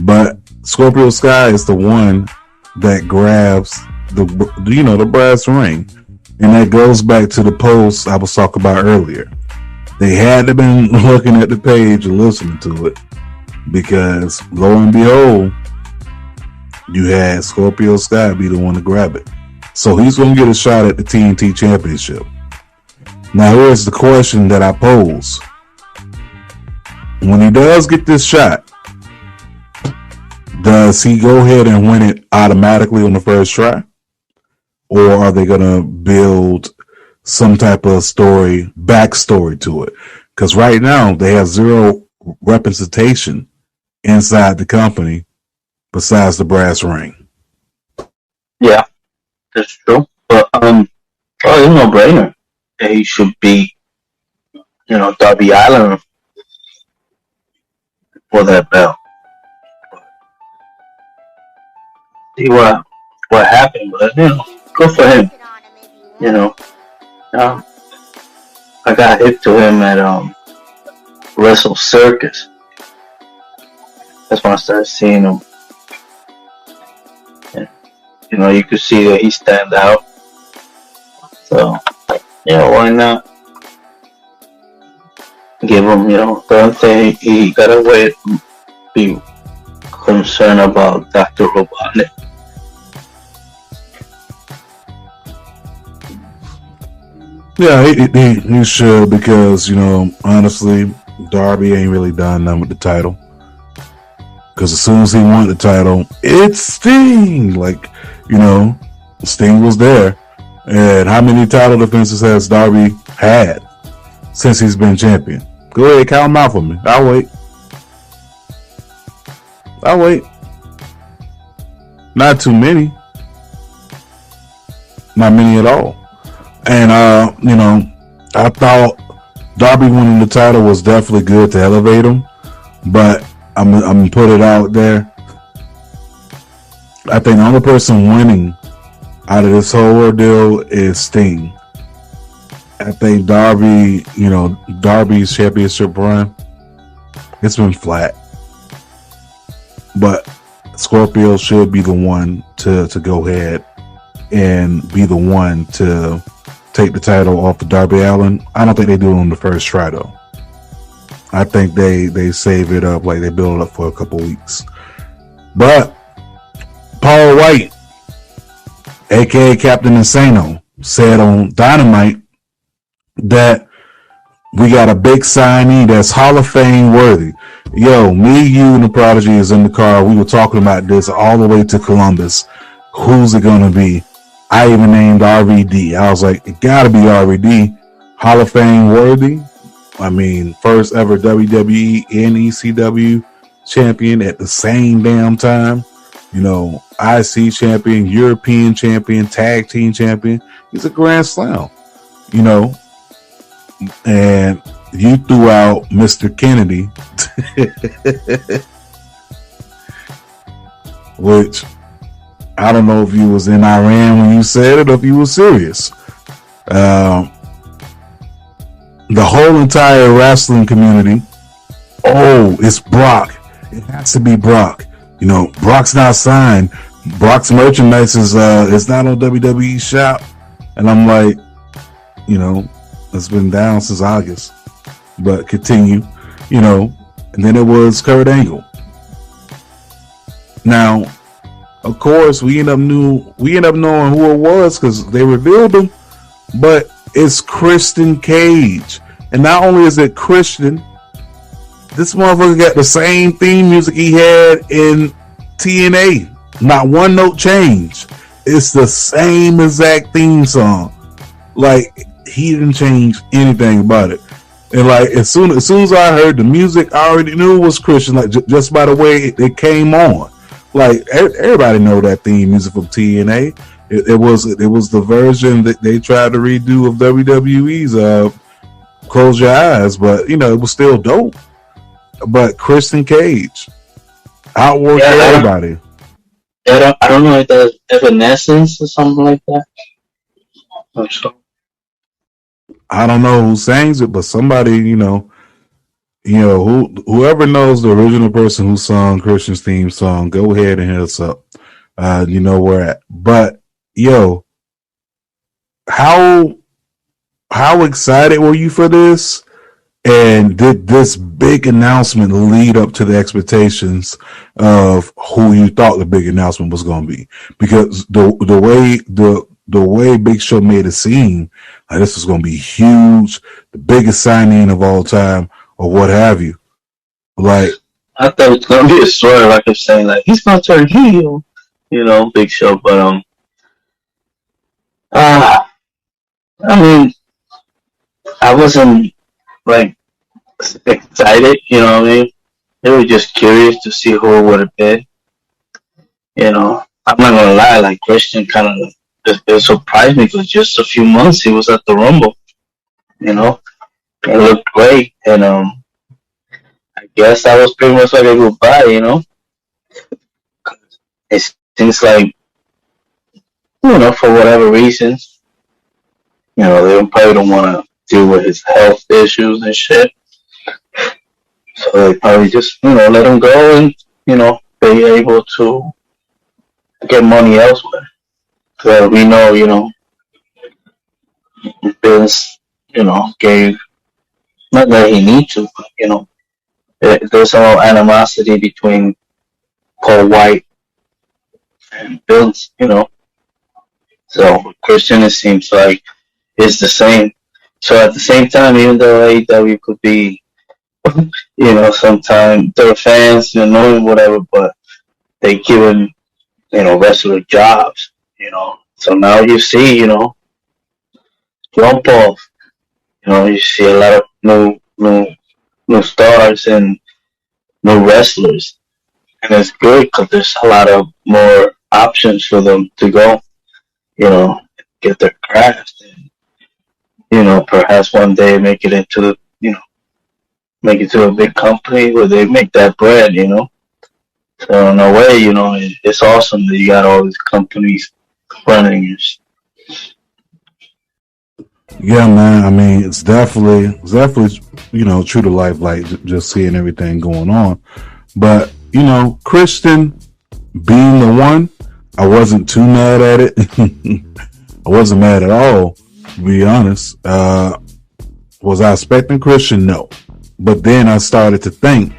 Speaker 4: But Scorpio Sky is the one that grabs the brass ring. And that goes back to the post I was talking about earlier. They had to been looking at the page and listening to it, because lo and behold, you had Scorpio Sky be the one to grab it. So he's going to get a shot at the TNT Championship. Now here's the question that I pose. When he does get this shot, does he go ahead and win it automatically on the first try? Or are they going to build some type of backstory to it? Because right now they have zero representation inside the company besides the brass ring.
Speaker 5: Yeah, that's true. But it's a no-brainer that he should be, Darby Allin for that belt. See what happened, but good for him. I got hip to him at Wrestle Circus. That's when I started seeing him. And, you could see that he stands out. So, why not give him, don't think he gotta wait, be concerned about Dr. Robotnik.
Speaker 4: Yeah, he should, because, honestly, Darby ain't really done nothing with the title. Because as soon as he won the title, it's Sting. Sting was there. And how many title defenses has Darby had since he's been champion? Go ahead, count them out for me. I'll wait. Not too many. Not many at all. And, I thought Darby winning the title was definitely good to elevate him. But I'm going to put it out there. I think the only person winning out of this whole ordeal is Sting. I think Darby's championship run, it's been flat. But Scorpio should be the one to go ahead and be the one to take the title off of Darby Allin. I don't think they do it on the first try, though. I think they save it up, like they build it up for a couple weeks. But Paul Wight, aka Captain Insano, said on Dynamite that we got a big signee that's Hall of Fame worthy. Yo, me, you, and the Prodigy is in the car. We were talking about this all the way to Columbus. Who's it gonna be? I even named RVD. I was like, it gotta be RVD. Hall of Fame worthy. I mean, first ever WWE and ECW champion at the same damn time. IC champion, European champion, tag team champion. He's a grand slam. And you threw out Mr. Kennedy, which I don't know if you was in Iran when you said it or if you were serious. The whole entire wrestling community, it's Brock. It has to be Brock. Brock's not signed. Brock's merchandise is not on WWE shop. And I'm like, it's been down since August. But continue, and then it was Kurt Angle. Now, of course, we end up knowing who it was because they revealed him. But it's Christain Cage. And not only is it Christian, this motherfucker got the same theme music he had in TNA. Not one note change. It's the same exact theme song. Like, he didn't change anything about it. And like, as soon as I heard the music, I already knew it was Christian. Like, just by the way it came on. Like, everybody know that theme music from TNA. It was the version that they tried to redo of WWE's close your eyes, but it was still dope. But Christain Cage outworked everybody.
Speaker 5: I don't know if that's Evanescence or something like that. I'm sure.
Speaker 4: I don't know who sings it, but somebody, whoever knows the original person who sung Christian's theme song, go ahead and hit us up. You know where at. But how excited were you for this? And did this big announcement lead up to the expectations of who you thought the big announcement was going to be? Because the way Big Show made it seem like this was going to be huge, the biggest signing of all time, or what have you. Like,
Speaker 5: I thought it was going to be a story, like I'm saying, like he's going to turn heel, Big Show. But I mean, I wasn't like excited, you know what I mean? They were just curious to see who it would have been. I'm not gonna lie, like Christian kind of it surprised me because just a few months he was at the Rumble, it looked great, and I guess that was pretty much like a goodbye, It seems like for whatever reasons, they probably don't want to deal with his health issues and shit. So they probably just, let him go and, be able to get money elsewhere. So we know, Vince, gave, not that he needs to, but, there's a little animosity between Paul Wight and Vince, So Christian, it seems like, is the same. So at the same time, even though AEW could be, sometimes their fans, knowing whatever, but they give him, wrestler jobs, So now you see, jump off, you see a lot of new stars and new wrestlers, and it's good because there's a lot of more options for them to go, get their craft. Perhaps one day make it into make it to a big company where they make that bread, So in a way, it's awesome that you got all these companies running you.
Speaker 4: yeah, man. I mean, it's definitely true to life, like just seeing everything going on. But Christian being the one, I wasn't too mad at it. I wasn't mad at all. To be honest, was I expecting Christian? No. But then I started to think,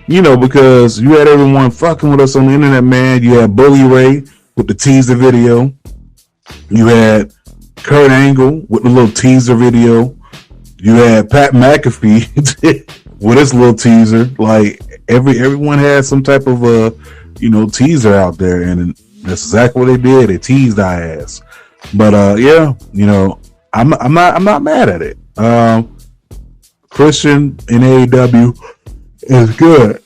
Speaker 4: because you had everyone fucking with us on the internet, man. You had Bully Ray with the teaser video. You had Kurt Angle with the little teaser video. You had Pat McAfee with his little teaser. Like everyone had some type of teaser out there, and that's exactly what they did. They teased our ass. But I'm not mad at it. Christian in AEW is good,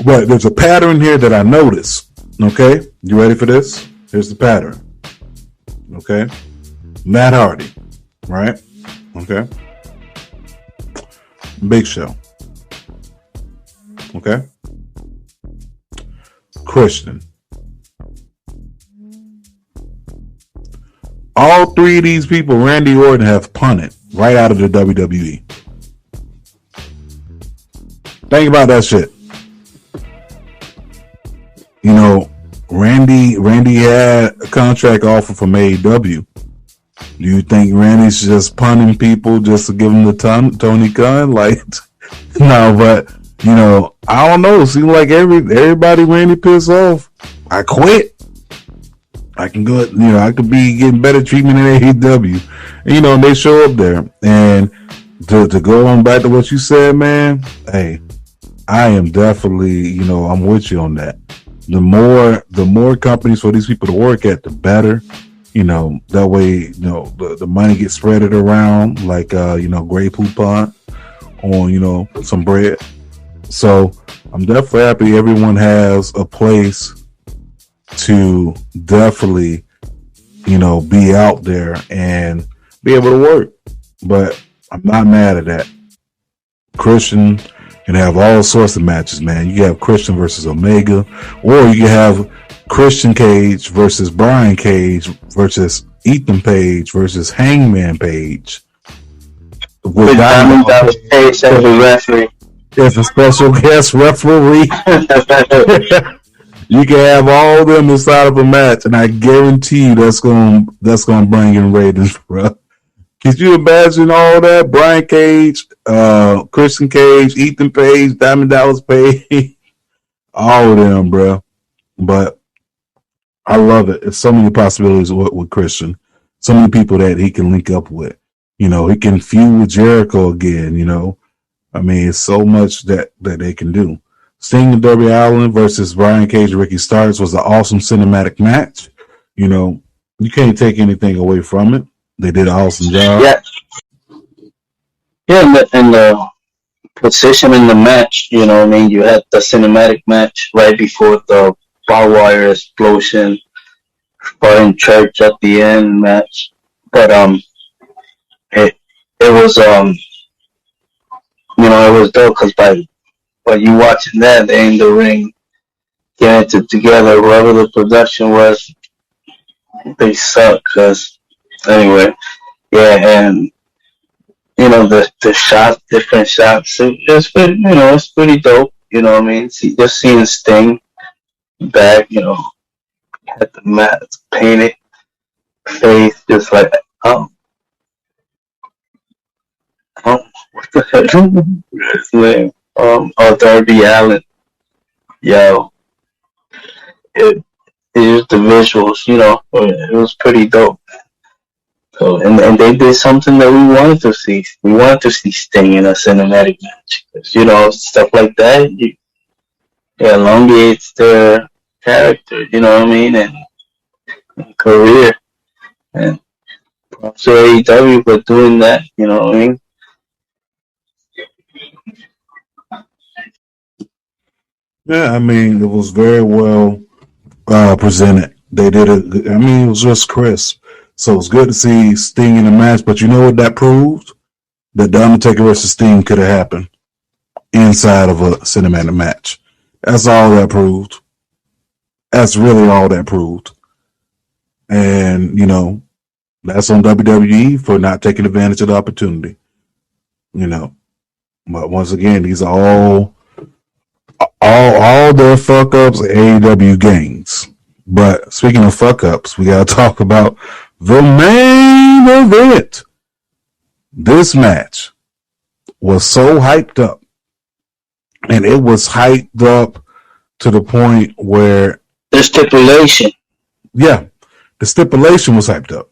Speaker 4: but there's a pattern here that I noticed. Okay, you ready for this? Here's the pattern. Okay, Matt Hardy, right? Okay, Big Show. Okay, Christian. All three of these people, Randy Orton, have punted right out of the WWE. Think about that shit. Randy had a contract offer from AEW. Do you think Randy's just punting people just to give him the Tony Khan? Like, no, but I don't know. It seems like everybody Randy pissed off. I quit. I can go, I could be getting better treatment in AEW. And, they show up there. And to go on back to what you said, man, hey, I am definitely, I'm with you on that. The more companies for these people to work at, the better. That way, the money gets spreaded around like, Grey Poupon on, some bread. So I'm definitely happy everyone has a place to definitely, be out there and be able to work. But I'm not mad at that. Christian can have all sorts of matches, man. You can have Christian versus Omega, or you can have Christian Cage versus Brian Cage versus Ethan Page versus Hangman Page.
Speaker 5: With Diamond Dallas Page as a referee.
Speaker 4: As a special guest referee. You can have all of them inside of a match, and I guarantee you that's gonna bring in ratings, bro. Could you imagine all that? Brian Cage, Christian Cage, Ethan Page, Diamond Dallas Page, all of them, bro. But I love it. It's so many possibilities with Christian. So many people that he can link up with. You know, he can feud with Jericho again, you know. I mean, it's so much that they can do. Sting and Darby Allin versus Brian Cage and Ricky Starks was an awesome cinematic match. You know, you can't take anything away from it. They did an awesome job.
Speaker 5: Yeah. Yeah, and the position in the match, you know what I mean? You had the cinematic match right before the barbed wire explosion, in church at the end match. But it was you know, it was dope because by you watching that, they in the ring getting it together. Whoever the production was, they suck. Cause anyway, yeah, and you know the shots, different shots. It's pretty, you know, it's pretty dope. You know what I mean? Just seeing Sting back, you know, had the mat painted face, just like what the heck? His name? Darby Allin. Yo, it used the visuals, you know, it was pretty dope. So, and they did something that we wanted to see. We wanted to see Sting in a cinematic match. You know, stuff like that, it elongates their character, you know what I mean, and career. And props to AEW for doing that, you know what I mean.
Speaker 4: Yeah, I mean, it was very well presented. They did it. I mean, it was just crisp. So it's good to see Sting in the match. But you know what that proved? That The Undertaker versus Sting could have happened inside of a cinematic match. That's all that proved. That's really all that proved. And, you know, that's on WWE for not taking advantage of the opportunity. You know. But once again, these are all their fuck ups are AEW gains. But speaking of fuck ups, we gotta talk about the main event. This match was so hyped up, and it was hyped up to the point where
Speaker 5: the stipulation.
Speaker 4: Yeah, the stipulation was hyped up.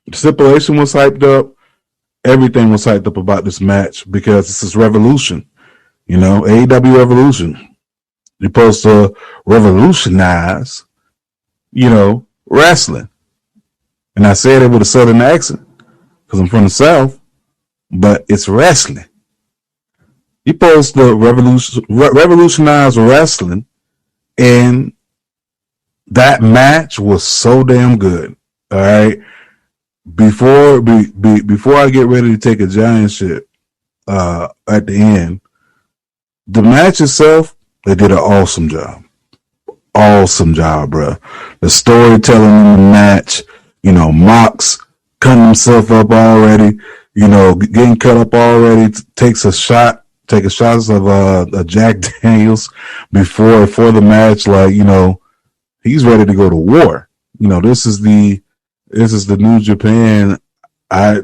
Speaker 4: The stipulation was hyped up. Everything was hyped up about this match because this is Revolution. You know, AEW Revolution. You're supposed to revolutionize, you know, wrestling. And I said it with a southern accent because I'm from the South, but it's wrestling. You're supposed to revolutionize wrestling, and that match was so damn good. All right. Before I get ready to take a giant shit at the end, the match itself, they did an awesome job. Awesome job, bro. The storytelling in the match, you know, Mox cutting himself up already, you know, getting cut up already, taking shots of Jack Daniels before the match, like, you know, he's ready to go to war. You know, this is the New Japan.
Speaker 5: Their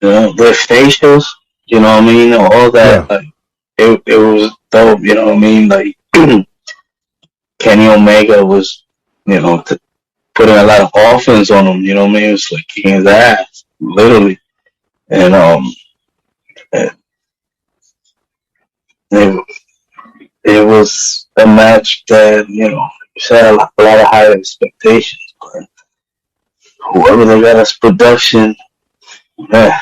Speaker 5: facials, you know what I mean? All that, yeah. Like, it was dope, you know what I mean? Like, Kenny Omega was, you know, putting a lot of offense on him, you know what I mean? It was like kicking his ass, literally. And, it was a match that, you know, set a lot of high expectations, but whoever they got as production, man,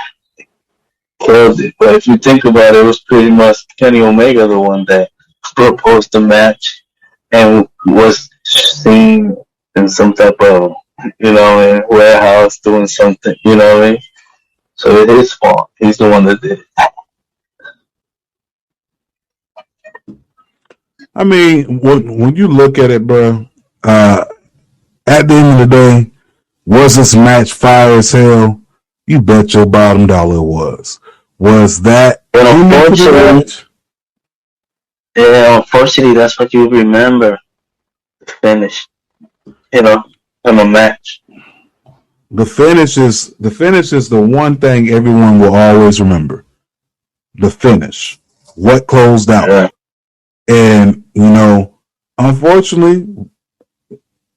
Speaker 5: killed it. But if you think about it, it was pretty much Kenny Omega the one that proposed the match and was seen in some type of, you know, warehouse doing something, you know what I mean? So it's his fault. He's the one that did it.
Speaker 4: I mean, when you look at it, bro, at the end of the day, was this match fire as hell? You bet your bottom dollar it was. Was that
Speaker 5: unfortunately, that's what you remember. The finish, from a match.
Speaker 4: The finish is the one thing everyone will always remember. The finish. What closed out.
Speaker 5: Yeah.
Speaker 4: And, unfortunately,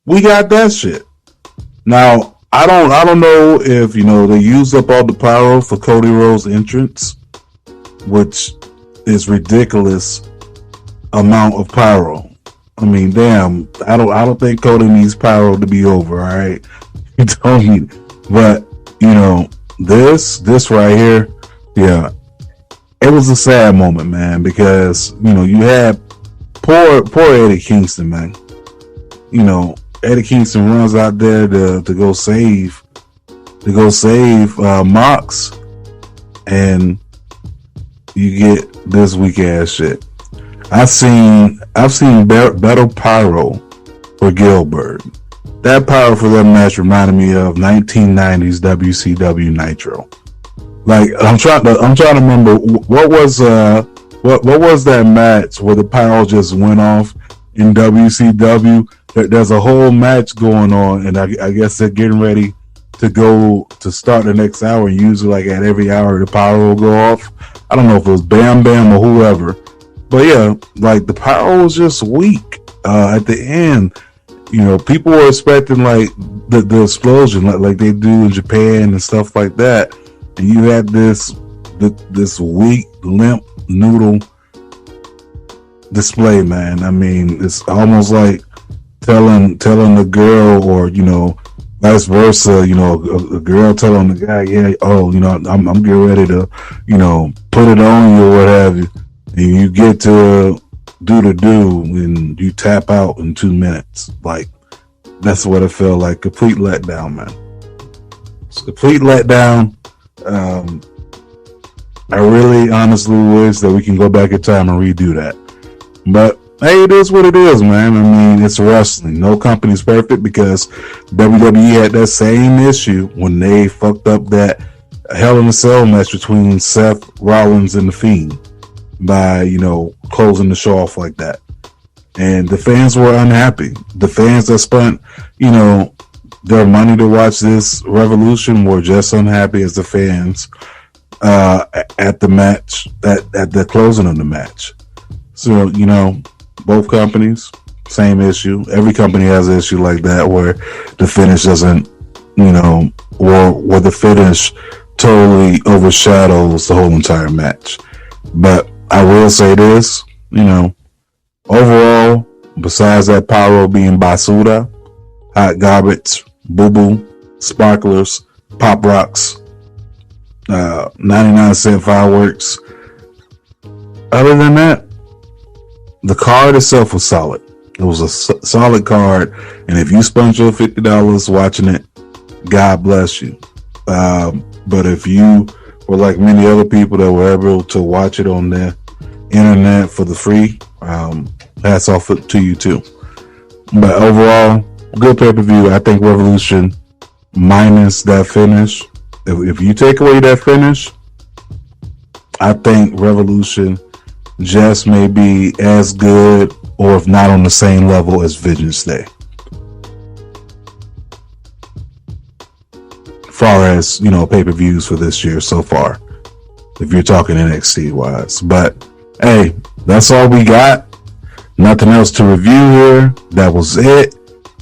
Speaker 4: we got that shit. Now, I don't know if, they used up all the pyro for Cody Rhodes' entrance, which is ridiculous amount of pyro. I mean, damn, I don't think Cody needs pyro to be over, all right? You don't need it. But, this right here, yeah, it was a sad moment, man, because, you had poor Eddie Kingston, man. Eddie Kingston runs out there to go save Mox, and you get this weak ass shit. I've seen better pyro for Gilbert. That pyro for that match reminded me of 1990s WCW Nitro. Like I'm trying to remember what was that match where the pyro just went off in WCW. There's a whole match going on, and I guess they're getting ready to start the next hour, and usually like at every hour the pyro will go off. I don't know if it was Bam Bam or whoever, but yeah, like the pyro was just weak at the end. People were expecting like the explosion like they do in Japan and stuff like that, and you had this weak limp noodle display, man. I mean, it's almost like telling the girl, or vice versa, a girl telling the guy, I'm getting ready to put it on you or what have you, and you get to do and you tap out in 2 minutes. Like, that's what it felt like. Complete letdown, man. It's a complete letdown. I really honestly wish that we can go back in time and redo that, but hey, it is what it is, man. I mean, it's wrestling. No company's perfect, because WWE had that same issue when they fucked up that Hell in a Cell match between Seth Rollins and The Fiend by, closing the show off like that. And the fans were unhappy. The fans that spent, their money to watch this Revolution were just unhappy as the fans at the match, at the closing of the match. So, both companies, same issue. Every company has an issue like that where the finish doesn't, where the finish totally overshadows the whole entire match. But I will say this, overall, besides that pyro being basura, hot garbage, boo-boo, sparklers, pop rocks, 99-cent fireworks, other than that, the card itself was solid. It was a solid card, and if you spent your $50 watching it, God bless you. But if you were like many other people that were able to watch it on the internet for the free, hats off to you too. But overall, good pay-per-view. I think Revolution, minus that finish, if you take away that finish, I think Revolution just may be as good, or if not on the same level as Vengeance Day. Far as, pay-per-views for this year so far, if you're talking NXT wise. But hey, that's all we got. Nothing else to review here. That was it.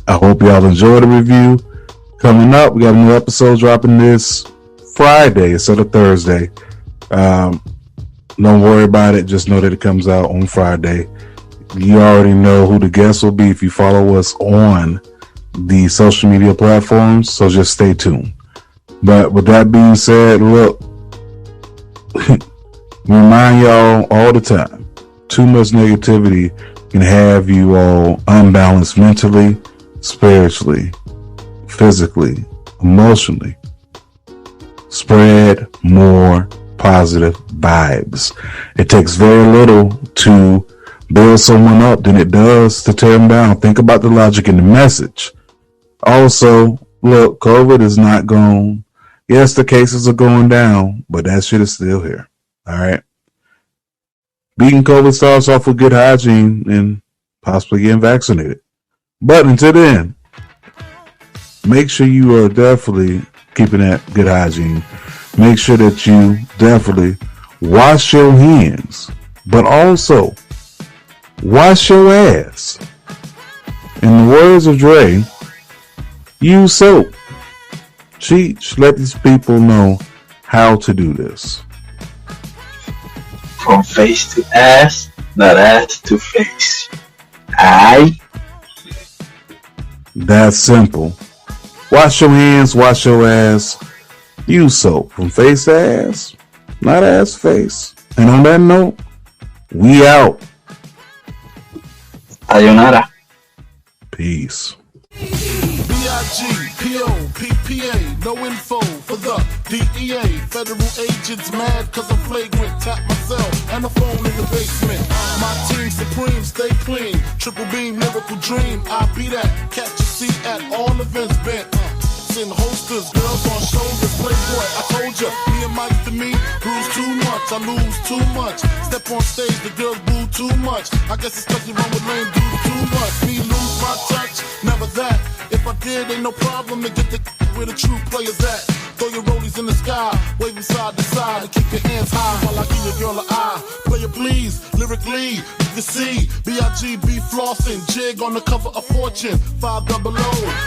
Speaker 4: I hope y'all enjoyed the review. Coming up, we got a new episode dropping this Friday instead of Thursday. Don't worry about it. Just know that it comes out on Friday. You already know who the guest will be if you follow us on the social media platforms. So just stay tuned. But with that being said, look, remind y'all all the time, too much negativity can have you all unbalanced mentally, spiritually, physically, emotionally. spread more positive vibes. It takes very little to build someone up than it does to tear them down. Think about the logic in the message. Also, look, COVID is not gone. Yes, the cases are going down, but that shit is still here. All right. Beating COVID starts off with good hygiene and possibly getting vaccinated. But until then, make sure you are definitely keeping that good hygiene. Make sure that you definitely wash your hands, but also wash your ass. In the words of Dre, use soap. Cheech, let these people know how to do this.
Speaker 5: From face to ass, not ass to face. Aight?
Speaker 4: That's simple. Wash your hands, wash your ass, use soap. From face to ass, not ass to face. And on that note, we out.
Speaker 5: Sayonara.
Speaker 4: Peace.
Speaker 3: BIGPOPPA, no info for the DEA. Federal agents mad cause I'm flagrant. Tap myself and the phone in the basement. My team supreme, stay clean. Triple beam, lyrical dream. I be that. Catch a seat at all events bent. In holsters, girls on shoulders, playboy. I told ya, me and Mike to me, bruise too much, I lose too much. Step on stage, the girls boo too much. I guess it's cause you run with lame dudes too much. Me lose my touch, never that. If I did, ain't no problem to get the where the true players at. Throw your rollies in the sky, wave them side to side, and keep your hands high while I give your girl an eye. Player please, lyrically, you can see B.I.G.B. flossing, jig on the cover of Fortune, 500.